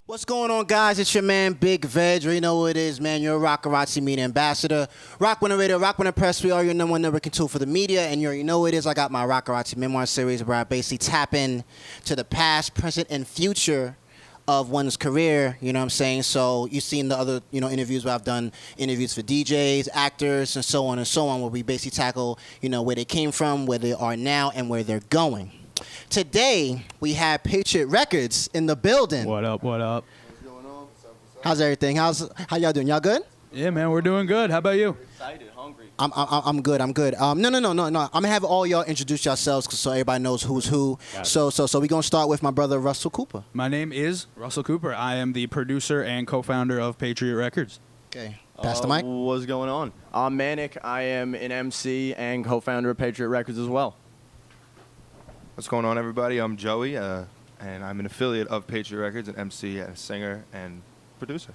What's going on, guys? It's your man, Big Veg. You know what it is, man. You're a Rocarazzi Media Ambassador. Roc Runna Radio, Roc Runna Press. We are your #1 networking tool for the media. And you already know what it is. I got my Rocarazzi Memoir Series where I basically tap in to the past, present, and future of one's career, you know what I'm saying? So you've seen the other, interviews where I've done interviews for DJs, actors, and so on, where we basically tackle, where they came from, where they are now, and where they're going. Today, we have Patriot Records in the building. What up, what up? What's going on? How's everything? How y'all doing? Y'all good? Yeah, man, we're doing good. How about you? Excited, hungry. I'm good. I'm good. No. I'm gonna have all y'all introduce yourselves so everybody knows who's who. So we're gonna start with my brother Russell Cooper. My name is Russell Cooper. I am the producer and co-founder of Patriot Records. Okay. Pass the mic. What's going on? I'm Manik. I am an MC and co-founder of Patriot Records as well. What's going on, everybody? I'm Joey, and I'm an affiliate of Patriot Records, an MC, a singer, and producer.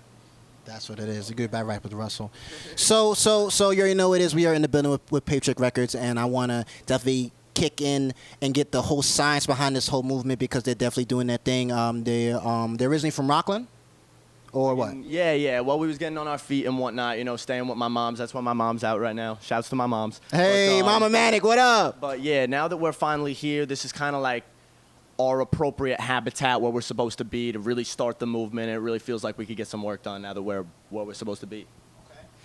That's what it is. A good bad rap with Russell. So you already know what it is. We are in the building with Patriot Records, and I want to definitely kick in and get the whole science behind this whole movement because they're definitely doing their thing. They're originally from Rockland, or what? Yeah. Well, we was getting on our feet and whatnot, staying with my moms. That's why my mom's out right now. Shouts to my moms. Hey, Mama Manik, what up? But yeah, now that we're finally here, this is kind of like our appropriate habitat where we're supposed to be to really start the movement. It really feels like we could get some work done now that we're where we're supposed to be.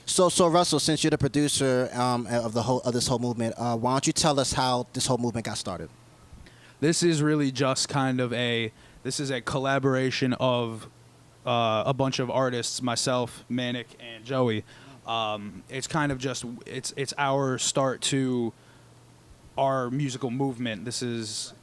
So Russell, since you're the producer of this whole movement, why don't you tell us how this whole movement got started? This is really just kind of a collaboration of a bunch of artists, myself, Manik, and Joey. It's kind of just it's our start to our musical movement. This is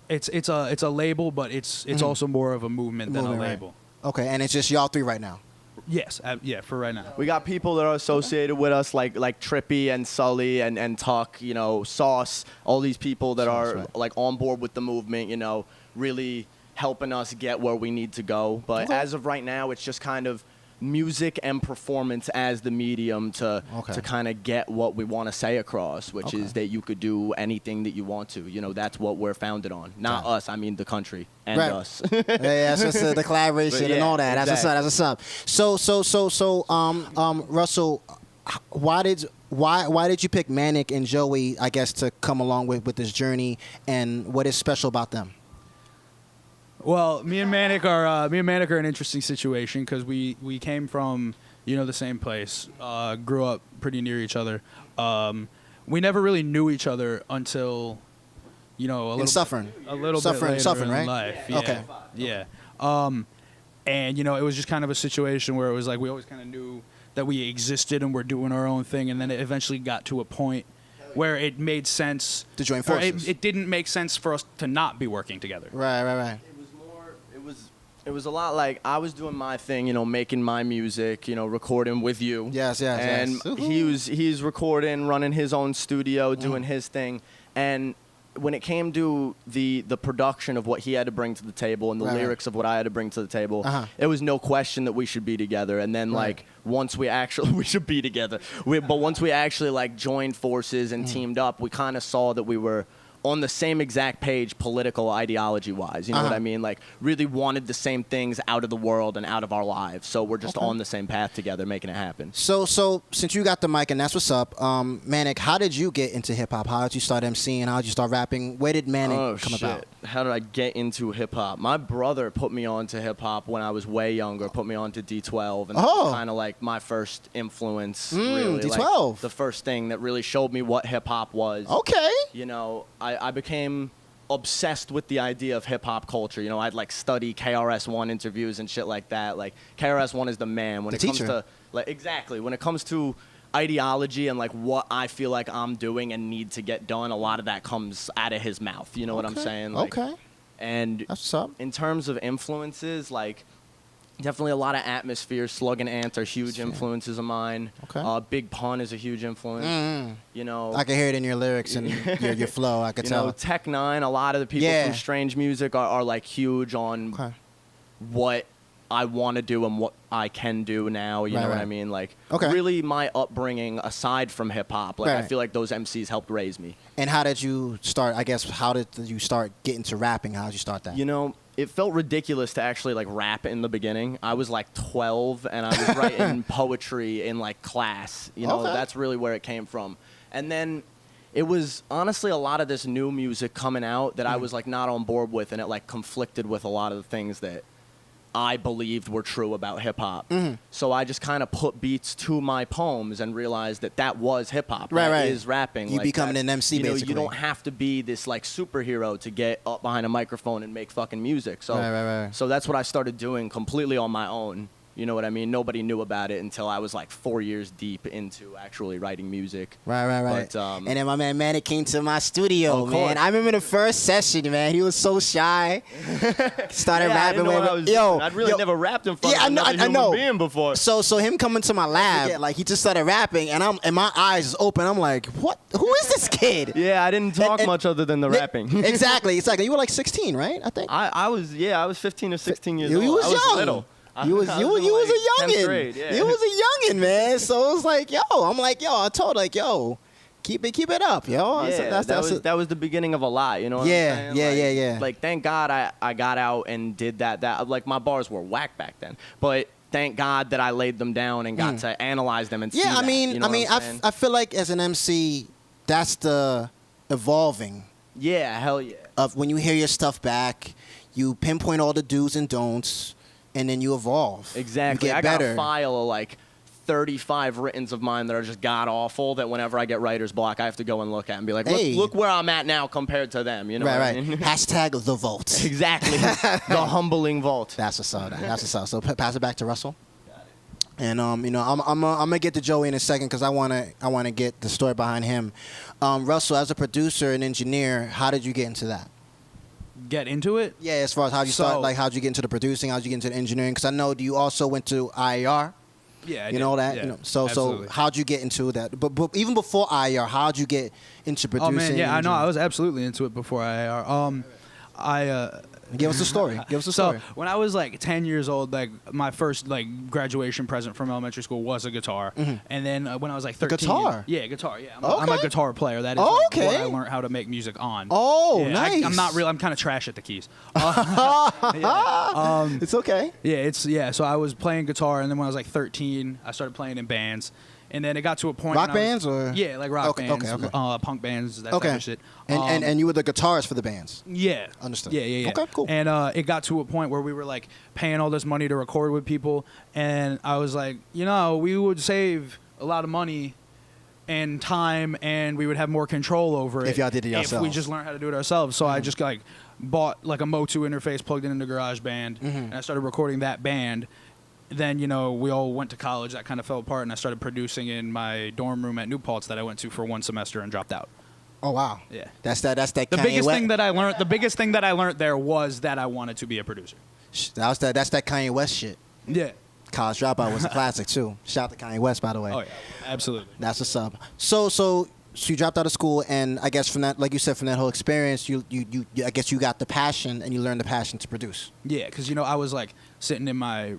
it's a label, but it's also more of a movement than a label. Right. Okay, and it's just y'all three right now. Yes, yeah, for right now. We got people that are associated with us, like Trippy and Sully and Tuck, Sauce, all these people that are right. like on board with the movement, really helping us get where we need to go. But as of right now, it's just kind of music and performance as the medium to kind of get what we want to say across, which is that you could do anything that you want to. That's what we're founded on. Not us, I mean the country and us. Yeah, that's just the collaboration and all that. That's what's up. So, Russell, why did you pick Manik and Joey, I guess, to come along with this journey, and what is special about them? Well, me and Manik are an interesting situation because we came from the same place, grew up pretty near each other. We never really knew each other until a little bit later in right? life. Yeah. Okay. Yeah. And it was just kind of a situation where it was like we always kind of knew that we existed and we're doing our own thing, and then it eventually got to a point where it made sense to join forces. It didn't make sense for us to not be working together. Right. It was a lot like I was doing my thing, making my music, recording with you. Yes. And he's recording, running his own studio, doing his thing. And when it came to the production of what he had to bring to the table and the lyrics of what I had to bring to the table, it was no question that we should be together. And then once we actually we should be together. But once we actually joined forces and teamed up, we kind of saw that we were on the same exact page, political ideology-wise. You know what I mean? Really wanted the same things out of the world and out of our lives. So we're just on the same path together, making it happen. So since you got the mic, and that's what's up, Manik, how did you get into hip-hop? How did you start MCing? How did you start rapping? Where did Manik come about? How did I get into hip-hop? My brother put me on to hip-hop when I was way younger, put me on to D12. And that was kind of my first influence, really. D12. The first thing that really showed me what hip-hop was. Okay. I became obsessed with the idea of hip-hop culture. I'd study KRS-One interviews and shit like that. KRS-One is the man when it comes to exactly when it comes to ideology and what I feel like I'm doing and need to get done. A lot of that comes out of his mouth. You know what I'm saying? Okay. And that's what's up. In terms of influences, definitely a lot of Atmosphere, Slug and Ant are huge influences of mine. Okay. Big Pun is a huge influence. I can hear it in your lyrics and your flow. I could tell. Tech Nine, a lot of the people from Strange Music are huge on what I want to do and what I can do now. You know what I mean? Really my upbringing aside from hip hop. I feel like those MCs helped raise me. And how did you start? I guess how did you start getting to rapping? How did you start that? it felt ridiculous to actually like rap in the beginning. I was like 12 and I was writing poetry in like class. You know, Okay. that's really where it came from. And then it was honestly a lot of this new music coming out that I was like not on board with, and it like conflicted with a lot of the things that I believed were true about hip hop. So I just kind of put beats to my poems and realized that that was hip hop. Right, That right. is rapping. You Like, becoming that's- an MC you know, basically. You don't have to be this like superhero to get up behind a microphone and make fucking music. So, Right. so that's what I started doing completely on my own. You know what I mean? Nobody knew about it until I was like 4 years deep into actually writing music. Right. But, And then my man Manik came to my studio, Of man. course. I remember the first session, man. He was so shy. Started Yeah, I rapping. didn't know what I was doing. I'd really never rapped in front Yeah, of another I human know. being before. So him coming to my lab, like he just started rapping, and my eyes is open. I'm like, what? Who is this kid? Yeah, I didn't talk And- much other than the rapping. Exactly. It's like you were like 16, right? I think. I was 15 or 16 years You old. was I was young. little. You was I you in, was like, a 10th youngin. grade, yeah. You was a youngin, man. So it was like, yo, I'm like, yo, I told like, yo, keep it up, yo. Yeah, that was the beginning of a lot, you know what Yeah, I'm saying? yeah. Like, thank God I got out and did that. Like, my bars were whack back then. But thank God that I laid them down and got to analyze them and see Yeah, that, you know what I'm saying? I feel like as an MC, that's the evolving Yeah, hell yeah. of when you hear your stuff back, you pinpoint all the do's and don'ts, and then you evolve. Exactly. You get I got better. a file of like 35 writtens of mine that are just god awful that whenever I get writer's block, I have to go and look at and be like, Hey. look where I'm at now compared to them. You know what Right. I mean? Hashtag the vote. Exactly. The humbling vault. That's what's up. That's what's up. So pass it back to Russell. And you know, I'm gonna get to Joey in a second because I wanna get the story behind him. Russell, as a producer and engineer, how did you get into that? Get into it? Yeah, as far as how'd you start, like how'd you get into the producing, how'd you get into the engineering? Because I know you also went to IER. Yeah, I You did. know that. Yeah, You know, so absolutely. how'd you get into that? But even before IER, how'd you get into producing? Oh man, yeah, I know. engineering? I was absolutely into it before IAR. Give us the story. Give us the So story. when I was like 10 years old, like my first like graduation present from elementary school was a guitar, and then when I was like 13, guitar? yeah, guitar, yeah, I'm a Okay. guitar player. That is Oh, like, what okay. I learned how to make music on. Oh, Yeah, nice. I'm not real. I'm kind of trash at the keys. It's okay. Yeah. So I was playing guitar, and then when I was like 13, I started playing in bands. And then it got to a point. Rock when I was- bands or? Yeah, like rock Okay, bands, okay. punk bands, that type Okay. of shit. And you were the guitarist for the bands. Yeah. Understood. Yeah. Okay, cool. And it got to a point where we were like paying all this money to record with people, and I was like, you know, we would save a lot of money and time, and we would have more control over it If y'all did it If we yourselves. just learned how to do it ourselves. So I just like bought like a Motu interface, plugged it into GarageBand, and I started recording that band. Then, you know, we all went to college. That kind of fell apart, and I started producing in my dorm room at New Paltz that I went to for one semester and dropped out. Oh wow. Yeah. That's that. The Kanye biggest West. thing that I learned, there was that I wanted to be a producer. That's that Kanye West shit. Yeah. College Dropout was a classic too. Shout out to Kanye West, by the way. Oh yeah, absolutely. That's what's up. So you dropped out of school, and I guess from that, like you said, from that whole experience, you I guess you got the passion, and you learned the passion to produce. Yeah, because you know I was like sitting in my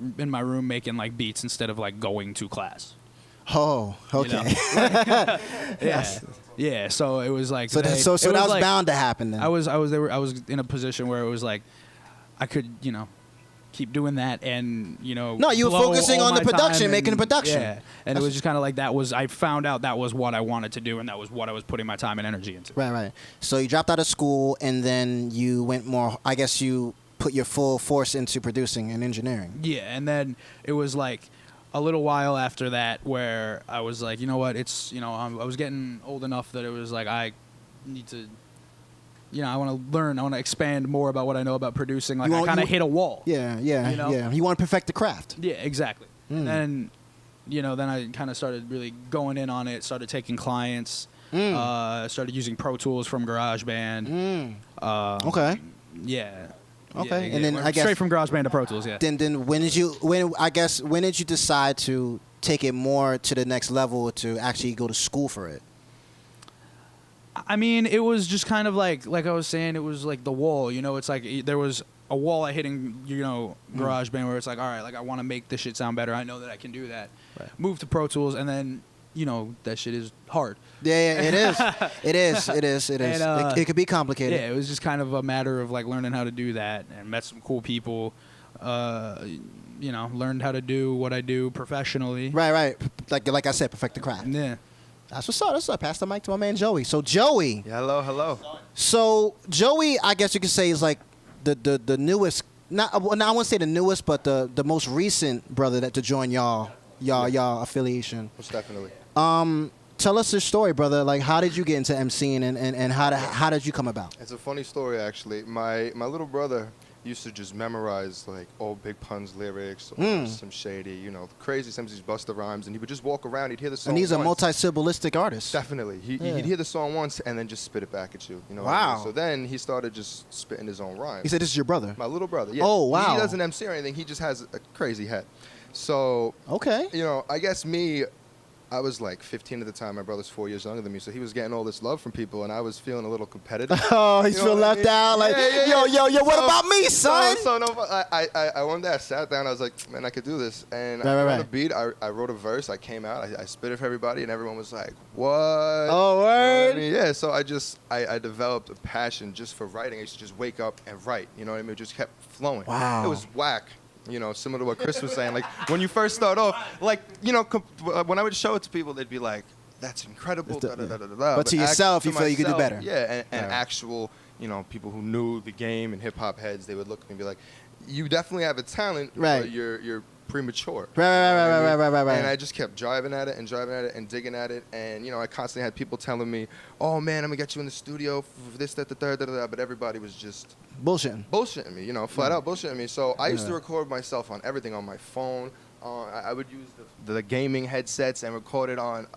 room making like beats instead of like going to class. Oh, you okay. know? Yeah. So it was like So that, they- so it that was like- bound to happen then. I was in a position where it was like I could keep doing that and No, you were blow focusing all on the my production, time making the production. Yeah, and it was just kind of like I found out that was what I wanted to do, and that was what I was putting my time and energy into. Right. So you dropped out of school, and then you went more. I guess you put your full force into producing and engineering. Yeah, and then it was like a little while after that where I was like, you know what, it's I was getting old enough that it was like I need to. I want to learn. I want to expand more about what I know about producing. Like I kind of hit a wall. Yeah. You know? Yeah. You want to perfect the craft. Yeah, exactly. And then, then I kind of started really going in on it. Started taking clients. Started using Pro Tools from GarageBand. Okay. Yeah. Okay, Yeah, and then we're I guess- straight from GarageBand to Pro Tools. Yeah. Then when did you decide to take it more to the next level to actually go to school for it? I mean, it was just kind of like I was saying, it was like the wall. It's like there was a wall I hitting, GarageBand where it's like, all right, like I want to make this shit sound better. I know that I can do that. Right. Move to Pro Tools, and then you know, that shit is hard. Yeah, it is. It is. It is. It is. And, It could be complicated. Yeah, it was just kind of a matter of like learning how to do that, and met some cool people. You know, learned how to do what I do professionally. Right. Like I said, perfect the craft. Yeah. That's what's up. That's what's up. Pass the mic to my man Joey. So Joey. Yeah, hello. So Joey, I guess you could say is like the newest. Not I wouldn't say the newest, but the most recent brother that to join y'all affiliation. Most definitely. Tell us your story, brother. Like, how did you get into MCing, and how did you come about? It's a funny story, actually. My little brother used to just memorize like old Big Pun's lyrics, or some shady, you know, crazy. Sometimes he'd bust the rhymes, and he would just walk around. He'd hear the song. And he's once. a multi-symbolistic artist. Definitely, he'd hear the song once and then just spit it back at you. You know. What I mean? So then he started just spitting his own rhymes. He said, "This is your brother." My little brother. Yeah. Oh, wow. He doesn't MC or anything. He just has a crazy head. So Okay. you know, I guess I was like 15 at the time. My brother's 4 years younger than me, so he was getting all this love from people, and I was feeling a little competitive. Oh, he's You know feeling what I left mean? out. Like, Yeah. yo, what about me, son? I one day I sat down. I was like, man, I could do this. And Right, I right, wrote right. a beat. I wrote a verse. I came out. I spit it for everybody, and everyone was like, what? Oh, You know what word. I mean? Yeah. So I developed a passion just for writing. I used to just wake up and write. You know what I mean? It just kept flowing. Wow. It was whack. You know, similar to what Chris was saying. Like when you first start off, like you know, when I would show it to people, they'd be like, "That's incredible." But to yourself, you feel you could do better. Yeah, and actual, you know, people who knew the game and hip hop heads, they would look at me and be like, "You definitely have a talent, Right. but you're premature." Right. And I just kept driving at it and digging at it, and you know, I constantly had people telling me, "Oh man, I'm gonna get you in the studio for this, that, the third, but everybody was just bullshitting me, you know, flat out bullshitting me. So I used to record myself on everything on my phone. I would use the gaming headsets and record it on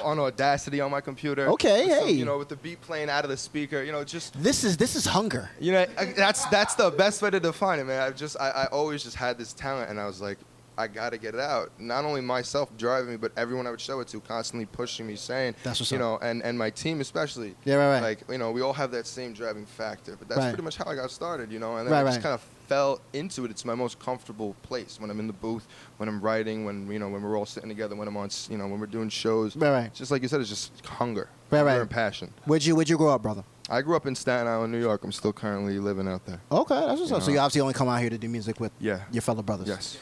Audacity on my computer. Okay, with some, hey. you know, with the beat playing out of the speaker, you know, just This is hunger. you know, that's the best way to define it, man. I always just had this talent, and I was like, I gotta get it out. Not only myself driving me, but everyone I would show it to, constantly pushing me, saying, That's what's you up. know, and my team especially. Yeah, right. Like, you know, we all have that same driving factor, but that's Right. pretty much how I got started, you know. And then Right, I just right. kind of fell into it. It's my most comfortable place when I'm in the booth, when I'm writing, when you know, when we're all sitting together, when I'm on, you know, when we're doing shows. Right. Just like you said, it's just hunger, Right, hunger right. and passion. Where'd you grow up, brother? I grew up in Staten Island, New York. I'm still currently living out there. Okay, that's what's up. So Yeah. you obviously only come out here to do music with Yeah. your fellow brothers. Yes,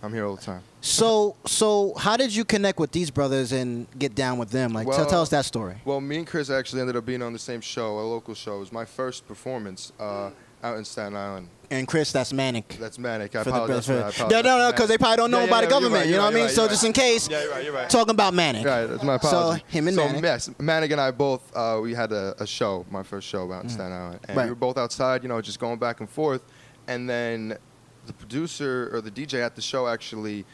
I'm here all the time. So how did you connect with these brothers and get down with them? Like, Well- tell us that story. Well, me and Chris actually ended up being on the same show, a local show. It was my first performance out in Staten Island. And Chris, that's Manic. That's Manic. I For the apologize for that. I no, apologize. because they probably don't know Yeah, about the you're government. right, You know what I mean? right, So you're just right. in case, Yeah, you're right. talking about Manic. Right, that's my apology. So him and Manic. Yes, Manic and I both, we had a show, my first show out in Staten Island. And Right. we were both outside, you know, just going back and forth. And then the producer or the DJ at the show actually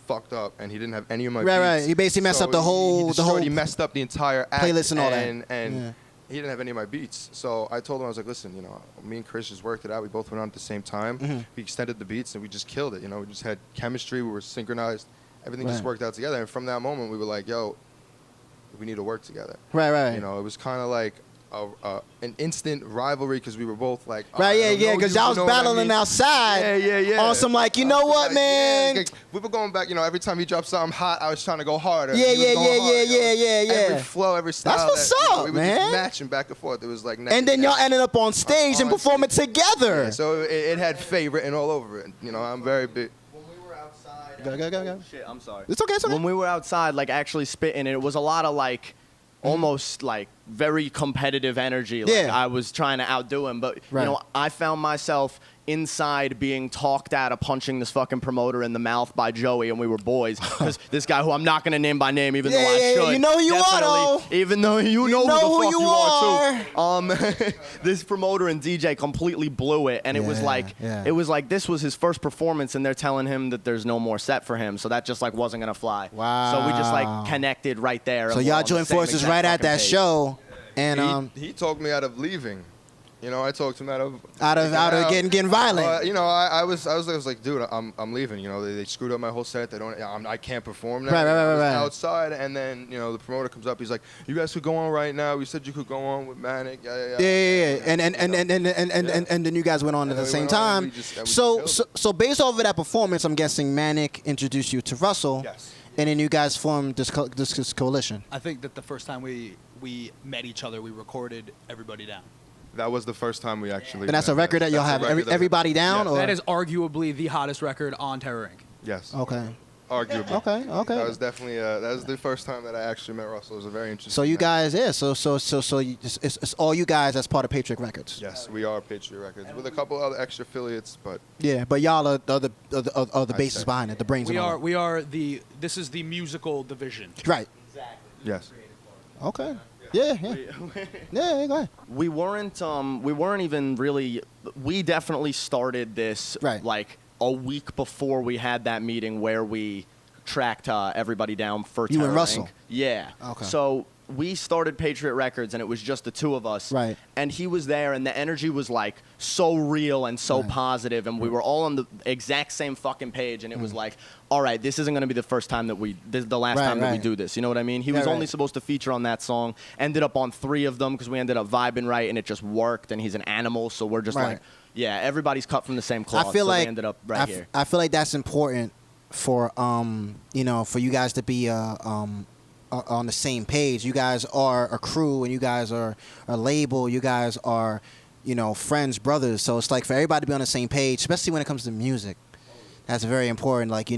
fucked up, and he didn't have any of my Right, beats. right. He basically messed So up the whole- He messed up the entire act playlist and all that. And Yeah. he didn't have any of my beats. So I told him, I was like, listen, you know, me and Chris just worked it out. We both went on at the same time. Mm-hmm. We extended the beats, and we just killed it. You know, we just had chemistry. We were synchronized. Everything just Right. worked out together. And from that moment, we were like, yo, we need to work together. Right. You know, it was kind of like an instant rivalry because we were both like, Right, I don't yeah, know because you, y'all you was know what I battling mean? outside. Yeah. On some like, you know what, Like, man? yeah, we were going back, you know, every time he dropped something hot, I was trying to go harder. Yeah, He was yeah, going yeah, harder, yeah, you know? yeah. Every flow, every style. what's that, you know, up, we were man. just matching back and forth. It was like neck And then y'all neck. ended up on stage and on performing stage. together. Yeah, so it had fate written all over it. You know, I'm very big. When we were outside. Go. Shit, I'm sorry. It's okay, it's okay. When we were outside, like actually spitting, it was a lot of like, almost like very competitive energy. Like Yeah. I was trying to outdo him, but Right. you know, I found myself inside being talked at of punching this fucking promoter in the mouth by Joey, and we were boys. Because this guy, who I'm not gonna name by name, even though I Yeah, should. you know who you are, definitely, though. even though you know know who the who fuck you are too. This promoter and DJ completely blew it, and it was Yeah, like, yeah. it was like this was his first performance, and they're telling him that there's no more set for him, so that just like wasn't gonna fly. Wow. So we just like connected right there. So and we're y'all on the joined same forces exact right at fucking that page. show, and He talked me out of leaving. You know, I talked him out of getting violent. You know, I was like, dude, I'm leaving. You know, they screwed up my whole set. They don't. I can't perform now. Right. I was Right. outside, and then you know the promoter comes up. He's like, you guys could go on right now. We said you could go on with Manic. Yeah. Yeah. And then you guys went on at And the we same went on, and time. we just So killed it. based off of that performance, I'm guessing Manic introduced you to Russell. Yes. And then you guys formed this coalition. I think that the first time we met each other, we recorded Everybody Down. That was the first time we actually. And that's a record that y'all have everybody down. Yes. Or? That is arguably the hottest record on Terror Inc. Yes. Okay. Arguably. Okay. That was definitely that was the first time that I actually met Russell. It was a very interesting. So you night. guys, yeah. So it's all you guys as part of Patriot Records. Yes, we are Patriot Records with a couple other extra affiliates, but. Yeah, but y'all are the basis behind it, the brains. We are the. This is the musical division. Right. Exactly. Yes. Okay. Yeah. Yeah. Go ahead. We weren't even really. We definitely started this like a week before we had that meeting where we tracked Everybody Down for You Terror and Russell. Inc. Yeah. Okay. So we started Patriot Records, and it was just the two of us. Right. And he was there, and the energy was like so real and so positive, and we were all on the exact same fucking page, and it was like, all right, this isn't going to be the first time that this is the last time that we do this. You know what I mean? He was only supposed to feature on that song, ended up on 3 of them because we ended up vibing right, and it just worked, and he's an animal, so we're just like, yeah, everybody's cut from the same cloth. I feel so like we ended up right here. I feel like that's important for for you guys to be on the same page. You guys are a crew, and you guys are a label. You guys are, friends, brothers. So it's like for everybody to be on the same page, especially when it comes to music. That's very important. Like,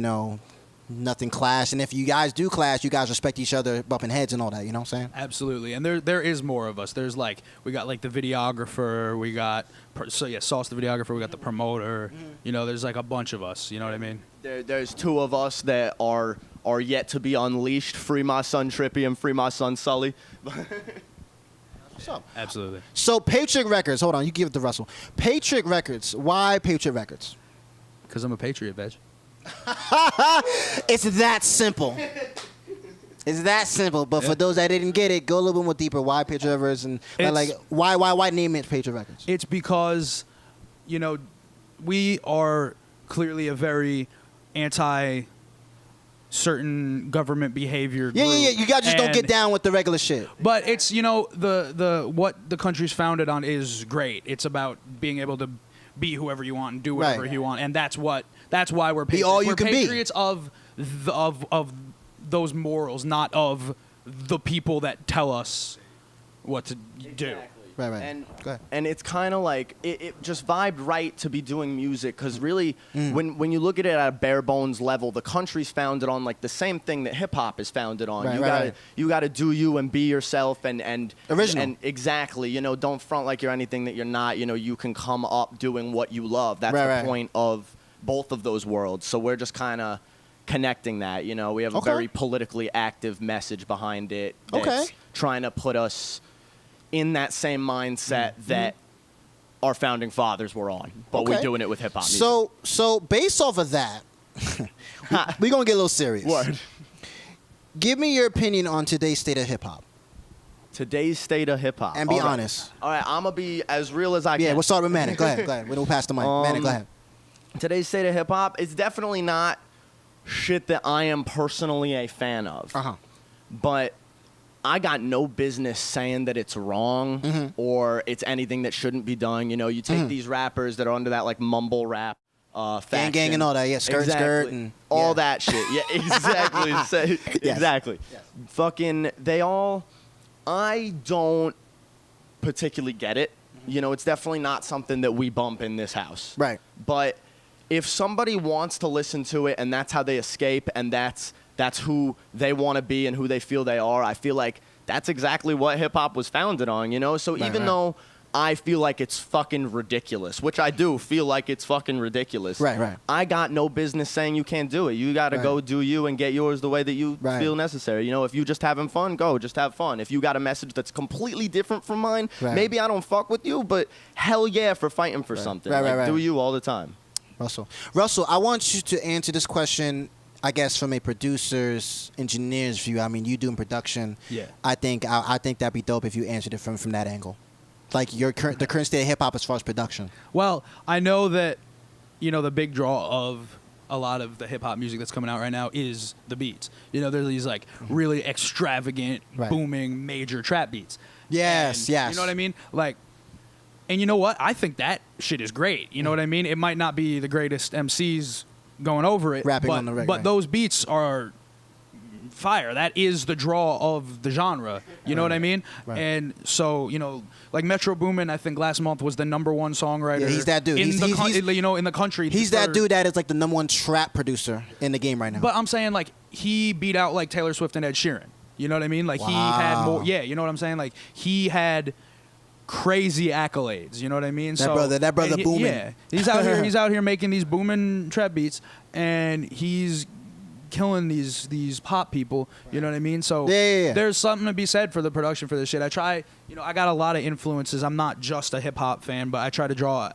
nothing clash. And if you guys do clash, you guys respect each other, bumping heads and all that. You know what I'm saying? Absolutely. And there is more of us. There's we got the videographer. We got Sauce the videographer. We got the promoter. There's like a bunch of us. You know what I mean? There's 2 of us that are yet to be unleashed. Free my son Trippy and free my son Sully. What's up? Absolutely. So Patriot Records. Hold on, you give it to Russell. Patriot Records. Why Patriot Records? Because I'm a Patriot, bitch. It's that simple. It's that simple. But for those that didn't get it, go a little bit more deeper. Why Patriot Records? And why name it Patriot Records? It's because, we are clearly a very anti-certain government behavior group. Yeah. You guys just don't get down with the regular shit. But it's, the what the country's founded on is great. It's about being able to be whoever you want and do whatever you want, and that's why we're patriots. Be all you can be. Patriots of those morals, not of the people that tell us what to do. Right. And, Go ahead. and it's kind of like it just vibed right to be doing music because really when you look at it at a bare bones level, the country's founded on like the same thing that hip hop is founded on. You gotta do you and be yourself and original. And exactly, don't front like you're anything that you're not. You can come up doing what you love. That's the point of both of those worlds. So we're just kind of connecting that. We have a very politically active message behind it that's trying to put us in that same mindset that our founding fathers were on, but we're doing it with hip hop music. So based off of that, we're gonna get a little serious. Word. Give me your opinion on today's state of hip hop. Today's state of hip hop. And be honest. All right, I'm gonna be as real as I can. Yeah, we'll start with Manik. Go ahead. We don't pass the mic. Manik, go ahead. Today's state of hip hop is definitely not shit that I am personally a fan of. But I got no business saying that it's wrong or it's anything that shouldn't be done. You take these rappers that are under that like mumble rap faction. Gang and all that. Yeah, skirt and all that shit. Yeah, exactly. Exactly. Yes. Fucking I don't particularly get it. It's definitely not something that we bump in this house. Right. But if somebody wants to listen to it and that's how they escape and that's who they want to be and who they feel they are, I feel like that's exactly what hip-hop was founded on, So even though I feel like it's fucking ridiculous, which I do feel like it's fucking ridiculous, right. I got no business saying you can't do it. You got to go do you and get yours the way that you feel necessary. If you're just having fun, go. Just have fun. If you got a message that's completely different from mine, maybe I don't fuck with you, but hell yeah for fighting for something. Do you all the time. Russell, I want you to answer this question, I guess, from a producer's, engineer's view. I mean, you doing production. Yeah. I think that'd be dope if you answered it from that angle. Like the current state of hip hop as far as production. Well, I know that, the big draw of a lot of the hip hop music that's coming out right now is the beats. There's these like really extravagant, booming, major trap beats. Yes. You know what I mean? Like, and you know what? I think that shit is great. You know what I mean? It might not be the greatest MCs going over it, rapping on the regular. but those beats are fire. That is the draw of the genre. You know what I mean? Right. And so, you know, like Metro Boomin, I think last month was the #1 songwriter. Yeah, he's that dude. In He's you know, in the country. He's that dude that is like the #1 trap producer in the game right now. But I'm saying, like, he beat out like Taylor Swift and Ed Sheeran. You know what I mean? Like, he had more. Yeah, you know what I'm saying? Like, he had crazy accolades. You know what I mean? That brother booming. Yeah, he's out here. He's out here making these booming trap beats, and he's killing these pop people. You know what I mean? So yeah. there's something to be said for the production for this shit. I try. You know, I got a lot of influences. I'm not just a hip hop fan, but I try to draw.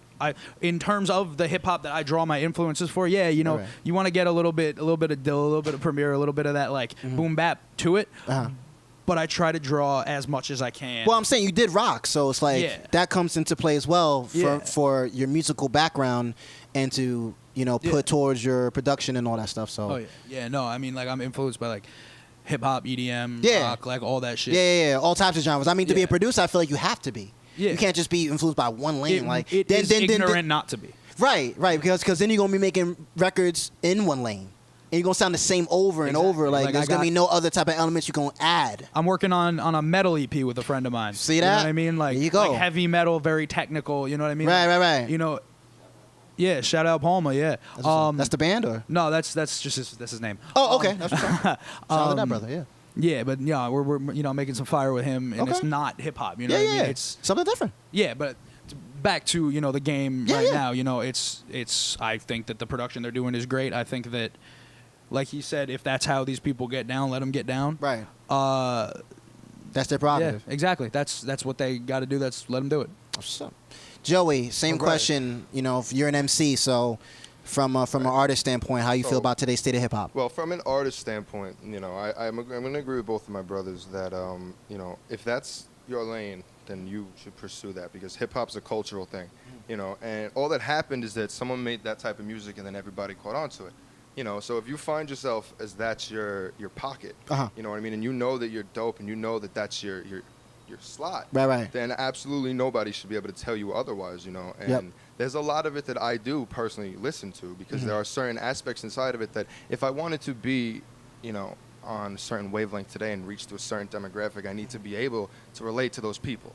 In terms of the hip hop that I draw my influences for, yeah, you know, you want to get a little bit of Dill, a little bit of Premier, a little bit of that like boom bap to it. But I try to draw as much as I can. Well, I'm saying you did rock, so it's like that comes into play as well for your musical background and to, you know, put towards your production and all that stuff. So no, I mean, like, I'm influenced by like hip hop, EDM, rock, like all that shit. Yeah, all types of genres. I mean, to be a producer, I feel like you have to be. Yeah. You can't just be influenced by one lane. It is ignorant not to be. Right, because then you're gonna be making records in one lane. And you're going to sound the same over and over. Like there's going to be no other type of elements you're going to add. I'm working on a metal EP with a friend of mine. See that? You know what I mean? Like, there you go. Like heavy metal, very technical. You know what I mean? Right. You know, yeah, shout out Palma, yeah. That's the band, or? No, that's just his name. Oh, okay. That's what's up. Shout out to that brother, yeah. Yeah, but yeah, we're you know, making some fire with him, and it's not hip-hop. You know what I mean? It's something different. Yeah, but back to, you know, the game now, you know, it's I think that the production they're doing is great. I think that, like he said, if that's how these people get down, let them get down. Right. That's their prerogative. Yeah, exactly. That's what they got to do. Let them do it. What's up? Joey, same question. You know, if you're an MC, so from an artist standpoint, how you feel about today's state of hip hop? Well, from an artist standpoint, you know, I'm going to agree with both of my brothers that, you know, if that's your lane, then you should pursue that, because hip hop's a cultural thing, you know. And all that happened is that someone made that type of music, and then everybody caught on to it. You know, so if you find yourself as that's your pocket, you know what I mean, and you know that you're dope, and you know that that's your slot, right, then absolutely nobody should be able to tell you otherwise, you know. And there's a lot of it that I do personally listen to, because there are certain aspects inside of it that if I wanted to be, you know, on a certain wavelength today and reach to a certain demographic, I need to be able to relate to those people.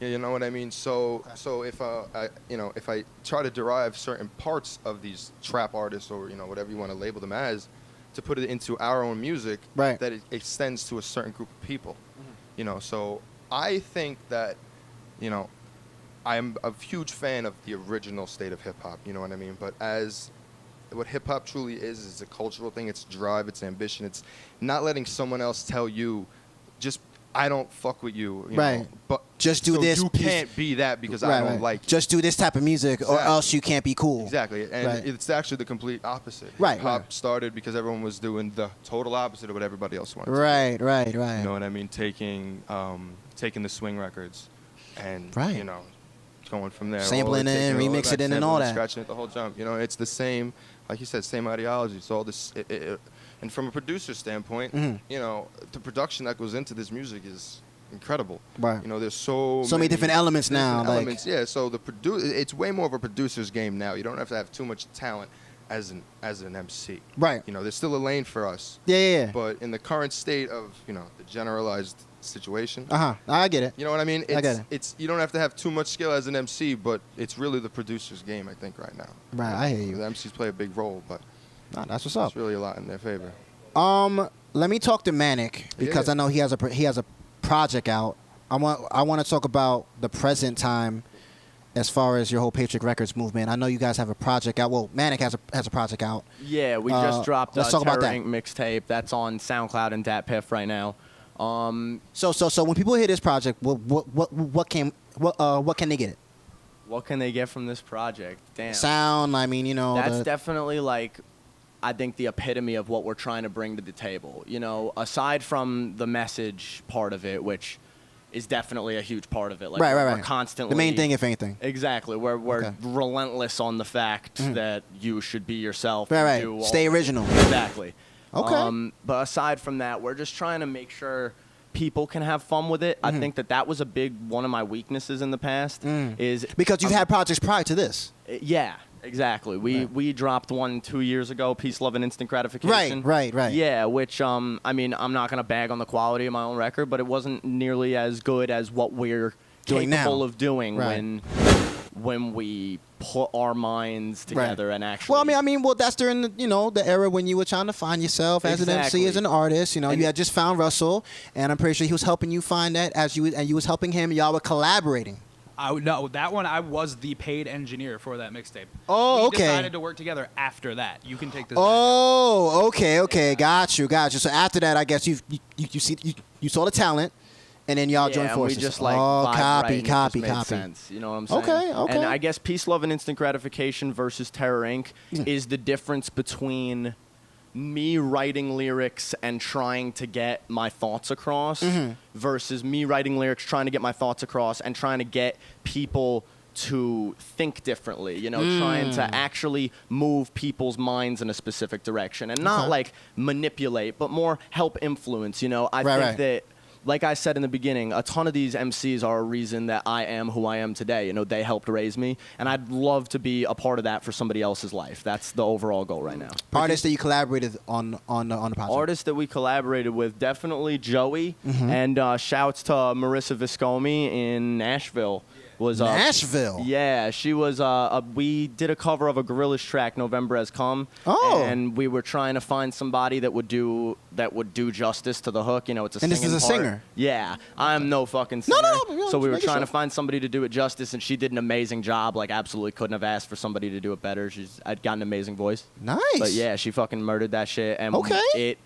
You know what I mean? So if if I try to derive certain parts of these trap artists, or, you know, whatever you want to label them as, to put it into our own music, that it extends to a certain group of people. You know, so I think that, you know, I'm a huge fan of the original state of hip hop. You know what I mean? But as what hip hop truly is a cultural thing. It's drive, it's ambition. It's not letting someone else tell you, just I don't fuck with you, you know, but just do so this. You can't be that because I don't like you. Just do this type of music, or else you can't be cool. Exactly, and it's actually the complete opposite. Right. Hip hop started because everyone was doing the total opposite of what everybody else wanted. Right. You know what I mean? Taking the swing records, and you know, going from there, sampling it and remix it in and all that, scratching it the whole jump. You know, it's the same, like you said, same ideology. It's all this. And from a producer standpoint, you know, the production that goes into this music is incredible. Right. You know, there's so many different elements now. Yeah. So it's way more of a producer's game now. You don't have to have too much talent as an MC. Right. You know, there's still a lane for us. Yeah. But in the current state of, you know, the generalized situation. I get it. You know what I mean? I get it. It's you don't have to have too much skill as an MC, but it's really the producer's game, I think, right now. Right. I hear you. The MCs play a big role, but. Nah, that's what's up. It's really a lot in their favor. Let me talk to Manik because I know he has a project out. I want to talk about the present time as far as your whole Patriot Records movement. I know you guys have a project out. Well, Manik has a project out. Yeah, we just dropped let's talk about that mixtape. That's on SoundCloud and DatPiff right now. So when people hear this project, what can they get it? What can they get from this project? Damn. Sound. I mean, you know, that's definitely like, I think, the epitome of what we're trying to bring to the table. You know, aside from the message part of it, which is definitely a huge part of it. Like, right. We're constantly the main thing, if anything. Exactly. We're relentless on the fact that you should be yourself. Right. Stay original. Exactly. Okay. But aside from that, we're just trying to make sure people can have fun with it. I think that was a big one of my weaknesses in the past. Is because you've had projects prior to this. Yeah. Exactly. We dropped one 2 years ago, Peace, Love, and Instant Gratification. Right. Yeah, which, I mean, I'm not going to bag on the quality of my own record, but it wasn't nearly as good as what we're doing capable now. of doing when we put our minds together and actually. Well, I mean, that's during the era when you were trying to find yourself as an MC, as an artist. You had just found Russell, and I'm pretty sure he was helping you find that and you was helping him. Y'all were collaborating. No, that one I was the paid engineer for that mixtape. Oh, we decided to work together after that. You can take this. Oh, okay. Got you. So after that, I guess you saw the talent. And then y'all join forces. We just copy. Sense, you know what I'm saying? Okay. And I guess Peace, Love, and Instant Gratification versus Terror Inc. is the difference between me writing lyrics and trying to get my thoughts across versus me writing lyrics, trying to get my thoughts across, and trying to get people to think differently, trying to actually move people's minds in a specific direction and not like manipulate, but more help influence. I think that, like I said in the beginning, a ton of these MCs are a reason that I am who I am today. They helped raise me, and I'd love to be a part of that for somebody else's life. That's the overall goal right now. Artists that you collaborated on the project? Artists that we collaborated with, definitely Joey, and shouts to Marissa Viscomi in Nashville. Nashville? Yeah, she was. We did a cover of a Gorillaz track, "November Has Come," and we were trying to find somebody that would do justice to the hook. It's a and this is a part. singer. Yeah, I'm no fucking singer. No. So we were trying to find somebody to do it justice, and she did an amazing job. Like, absolutely couldn't have asked for somebody to do it better. I'd got an amazing voice. Nice. But yeah, she fucking murdered that shit, and it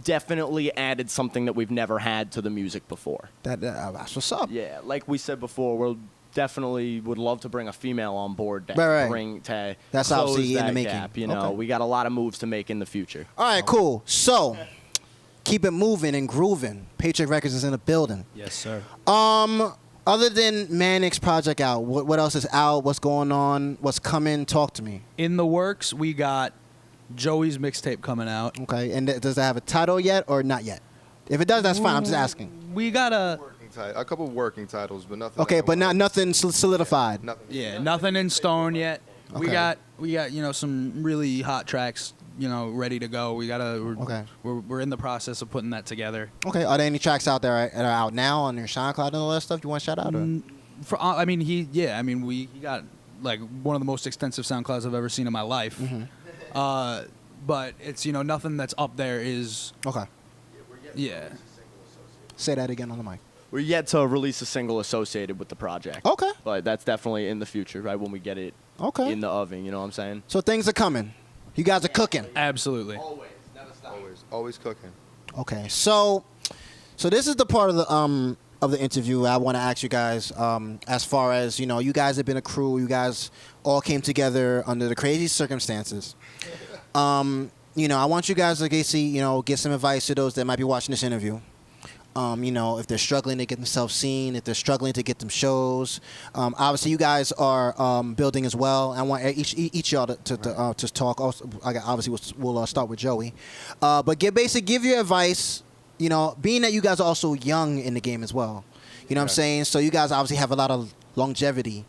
definitely added something that we've never had to the music before. That's what's up. Yeah, like we said before, we'll definitely would love to bring a female on board that bring to that's close obviously that in the making. gap. We got a lot of moves to make in the future. All right, cool. So keep it moving and grooving. Patriot Records is in the building. Yes, sir. Other than Manik's project out, what else is out? What's going on? What's coming? Talk to me. In the works, we got Joey's mixtape coming out. Okay, and does that have a title yet or not yet? If it does, that's fine. I'm just asking. We got a couple working titles, but nothing. Okay, but nothing solidified. Nothing in stone yet. Okay. We got some really hot tracks ready to go. We're in the process of putting that together. Okay, are there any tracks out there that are out now on your SoundCloud and all that stuff you want to shout out? He got like one of the most extensive SoundClouds I've ever seen in my life. But it's nothing that's up there is okay. Yeah. Say that again on the mic. We're yet to release a single associated with the project. Okay. But that's definitely in the future, right? When we get it in the oven, you know what I'm saying? So things are coming. You guys are cooking. Absolutely. Always. Never stop. Always cooking. Okay. So this is the part of the interview I want to ask you guys as far as, you guys have been a crew. You guys all came together under the crazy circumstances. I want you guys to get some advice to those that might be watching this interview. If they're struggling to get themselves seen, if they're struggling to get them shows. Obviously, you guys are building as well. I want each y'all to talk. Also, obviously, we'll start with Joey. But give your advice, being that you guys are also young in the game as well. You know what I'm saying? So you guys obviously have a lot of longevity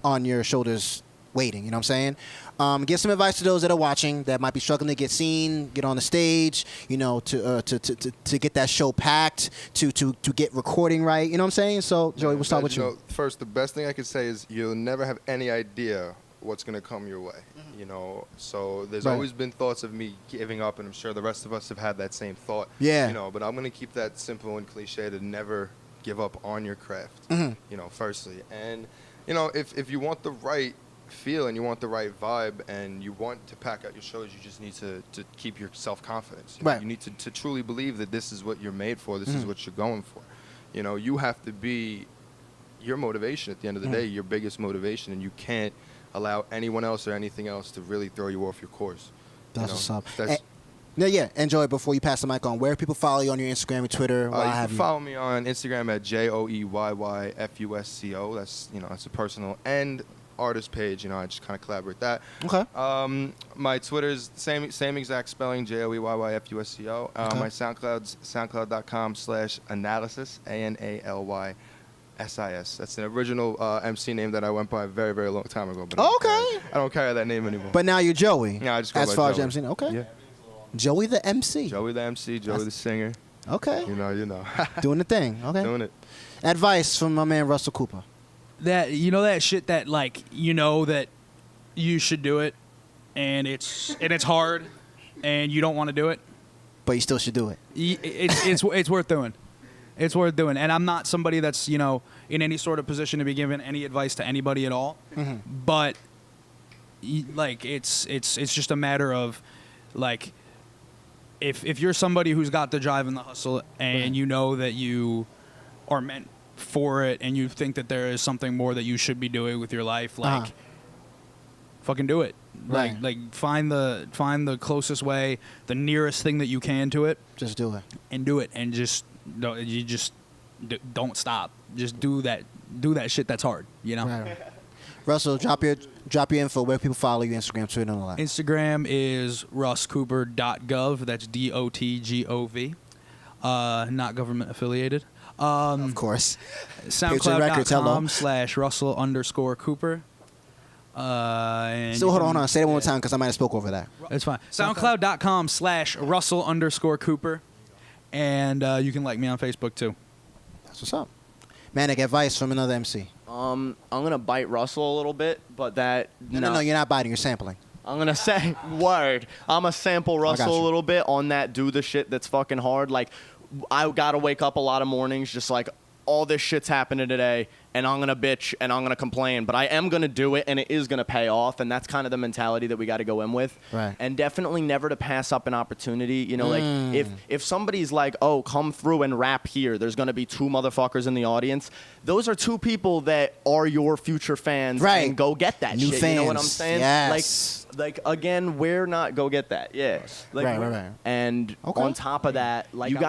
on your shoulders waiting. You know what I'm saying? Give some advice to those that are watching that might be struggling to get seen, get on the stage, to get that show packed, to get recording right. You know what I'm saying? So, Joey, we'll start with you. First, the best thing I could say is you'll never have any idea what's going to come your way. So there's always been thoughts of me giving up, and I'm sure the rest of us have had that same thought. Yeah. But I'm going to keep that simple and cliche to never give up on your craft, firstly. And, if you want the right feel and you want the right vibe and you want to pack out your shows, you just need to keep your self-confidence. You need to truly believe that this is what you're made for, this is what you're going for. You have to be your motivation at the end of the day, your biggest motivation, and you can't allow anyone else or anything else to really throw you off your course. That's what's up. And Joey, before you pass the mic on, where people follow you on your Instagram and Twitter? You can follow me on Instagram at JoeyYYFUSCO. That's a personal and artist page. I just kind of collaborate that. Okay. My Twitter's same exact spelling, JoeyYYFUSCO. My SoundCloud's SoundCloud.com/analysis, ANALYSIS. SIS. That's an original MC name that I went by a very, very long time ago. But Okay. I don't carry that name anymore. But now you're Joey. Yeah, I just go as by far Joey. as MC. Okay. Yeah. Joey the MC. Joey the MC, Joey the singer. Okay. You know. Doing the thing. Okay. Doing it. Advice from my man Russell Cooper. That that shit that like that you should do it, and it's hard, and you don't want to do it, but you still should do it. It's worth doing. It's worth doing. And I'm not somebody that's in any sort of position to be giving any advice to anybody at all. Mm-hmm. But like it's just a matter of like if you're somebody who's got the drive and the hustle, and you know that you are meant for it, and you think that there is something more that you should be doing with your life, like fucking do it. Right. Like find the closest way, the nearest thing that you can to it. Just do it. And do it, and don't stop. Just do that shit that's hard. Right. Russell, drop your info. Where people follow you, Instagram, Twitter, and all that. Instagram is russcooper.gov. That's DOTGOV. Not government affiliated. Of course. SoundCloud.com/Russell_Cooper. So hold on. Say it one more time because I might have spoke over that. That's fine. SoundCloud.com/Russell_Cooper. And you can like me on Facebook too. That's what's up. Manik, advice from another MC. I'm gonna bite Russell a little bit, but that no, you're not biting. You're sampling. I'm gonna say word. I'm gonna sample Russell a little bit on that. Do the shit that's fucking hard. Like I gotta wake up a lot of mornings, just like all this shit's happening today, and I'm gonna bitch and I'm gonna complain, but I am gonna do it, and it is gonna pay off, and that's kind of the mentality that we got to go in with. Right. And definitely never to pass up an opportunity. Like if somebody's like, oh, come through and rap here, there's gonna be 2 motherfuckers in the audience. Those are 2 people that are your future fans. Right. And go get that New shit. fans. You know what I'm saying? Yes. Like again, we're not go get that. Yeah. Like, right. And on top of that, like you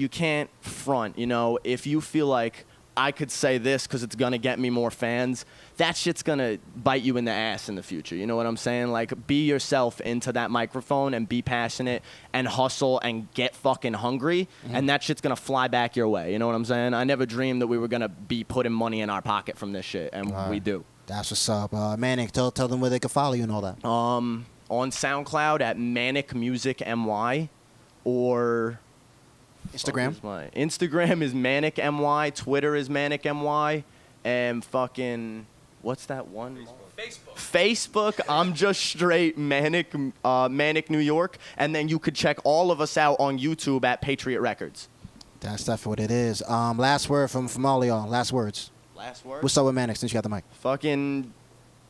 can't front. If you feel like I could say this because it's gonna get me more fans, that shit's gonna bite you in the ass in the future. You know what I'm saying? Like, be yourself into that microphone and be passionate and hustle and get fucking hungry, and that shit's gonna fly back your way. You know what I'm saying? I never dreamed that we were gonna be putting money in our pocket from this shit, and we do. That's what's up. Manik, tell them where they can follow you and all that. On SoundCloud at Manik Music MY, or Instagram. My Instagram is Manik MY, Twitter is Manik MY, and fucking what's that one? Facebook. I'm just straight Manik New York, and then you could check all of us out on YouTube at Patriot Records. That's what it is. Last word from all of y'all. Last words. Last word. What's up with Manik since you got the mic? Fucking,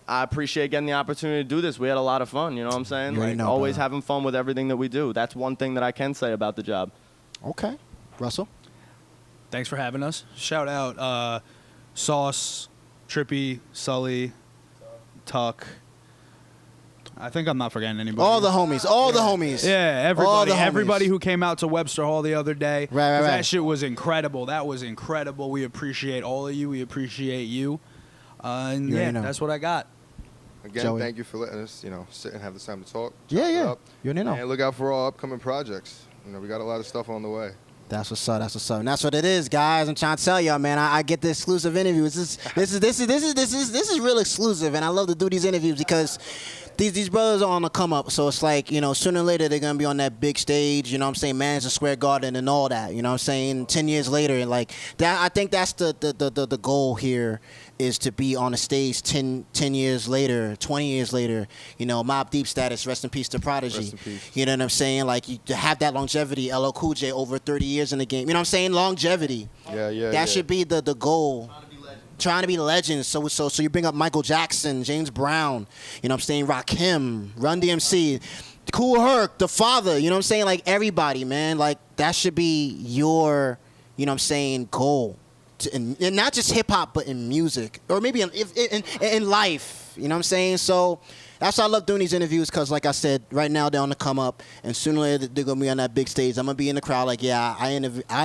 I appreciate getting the opportunity to do this. We had a lot of fun. You know what I'm saying? You know, always brother. having fun with everything that we do. That's one thing that I can say about the job. Okay. Russell? Thanks for having us. Shout out Sauce, Trippy, Sully, Tuck. I think I'm not forgetting anybody. All the homies. The homies. Yeah, everybody. All the homies. Everybody who came out to Webster Hall the other day. Right. That shit was incredible. That was incredible. We appreciate all of you. We appreciate you. And that's what I got. Again, Joey. Thank you for letting us, sit and have the time to talk. Yeah. You know. And look out for all upcoming projects. We got a lot of stuff on the way. That's what's up. And that's what it is, guys. I'm trying to tell y'all, man. I get the exclusive interviews. This is real exclusive, and I love to do these interviews because these brothers are on the come up. So it's like, sooner or later they're gonna be on that big stage. You know what I'm saying? Madison Square Garden and all that. You know what I'm saying? 10 years later, and like that. I think that's the goal here. Is to be on a stage 10 years later, 20 years later, Mobb Deep status, rest in peace to Prodigy. Rest in peace. You know what I'm saying? Like, to have that longevity, LL Cool J over 30 years in the game. You know what I'm saying? Longevity. Yeah. That should be the goal. Trying to be legends. So you bring up Michael Jackson, James Brown, you know what I'm saying? Rakim, Run DMC, Kool Herc, The Father, you know what I'm saying? Like, everybody, man. Like, that should be your, you know what I'm saying, goal. And not just hip hop, but in music, or maybe in life. You know what I'm saying? So that's why I love doing these interviews, because, like I said, right now they're on the come up, and sooner or later they're gonna be on that big stage. I'm gonna be in the crowd, like, yeah, I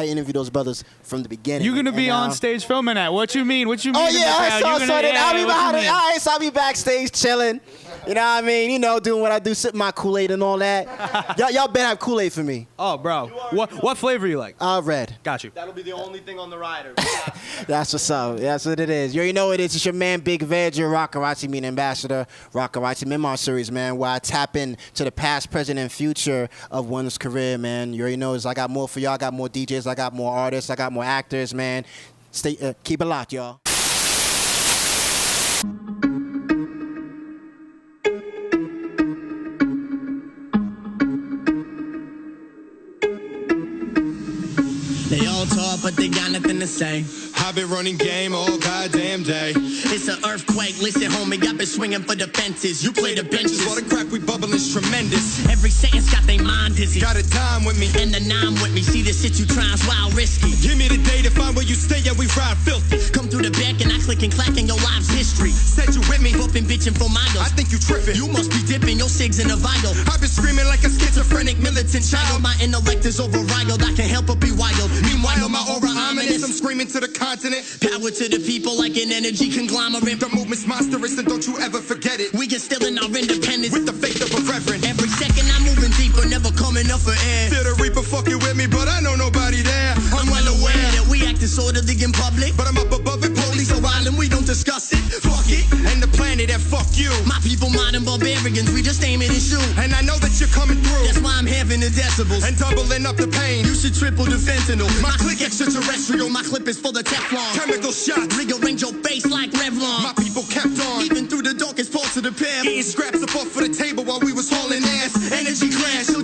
interview those brothers from the beginning. You're gonna be on stage filming that? What you mean? Oh yeah, I saw that. I'll be backstage chilling. You know what I mean? You know, doing what I do, sipping my Kool-Aid and all that. Y'all better have Kool-Aid for me. Oh, bro. What flavor you like? Red. Got you. That'll be the only thing on the rider. That's what's up. That's what it is. You already know what it is. It's your man, Big Veg, your Rocarazzi Media Ambassador, Rocarazzi Memoir Series, man, where I tap into the past, present, and future of one's career, man. You already know I got more for y'all. I got more DJs. I got more artists. I got more actors, man. Keep it locked, y'all. They all talk, but they got nothing to say. I've been running game all goddamn day. It's an earthquake, listen homie, I've been swinging for the fences. You play the benches. All the crack we bubblin's tremendous. Every sentence got they mind dizzy. Got a dime with me. And the nine with me, see the shit you trying's wild risky. Give me the day to find where you stay, yeah, we ride filthy. Come through the back and I click and clack in your life's history. Said you with me, Buffing bitching for miles. I think you tripping. You must be dipping your cigs in a vial. I've been screaming like a schizophrenic militant child. My intellect is overriled, I can't help but be wild. Meanwhile, my aura ominous, I'm screaming to the continent. Power to the people like an energy conglomerate. The movement's monstrous and don't you ever forget it. We instil in our independence With the faith of a reverend. Every second I'm moving deeper, never coming up for air. Feel the reaper fucking with me, but I know nobody there. I'm well aware that we act disorderly in public, But I'm up above it, police are wild and we don't discuss it. Fuck it. and the planet and fuck you. My people modern barbarians, we just aim it and shoot. And I know that you're coming through. That's why I'm having the decibels And doubling up the pain. You should triple the fentanyl. My click extraterrestrial, my clip is full of Teflon. Chemical shots. Rearrange your face like Revlon. My people kept on. Even through the darkest parts of the path. Eating scraps up off of the table while we was hauling ass. Energy clash, so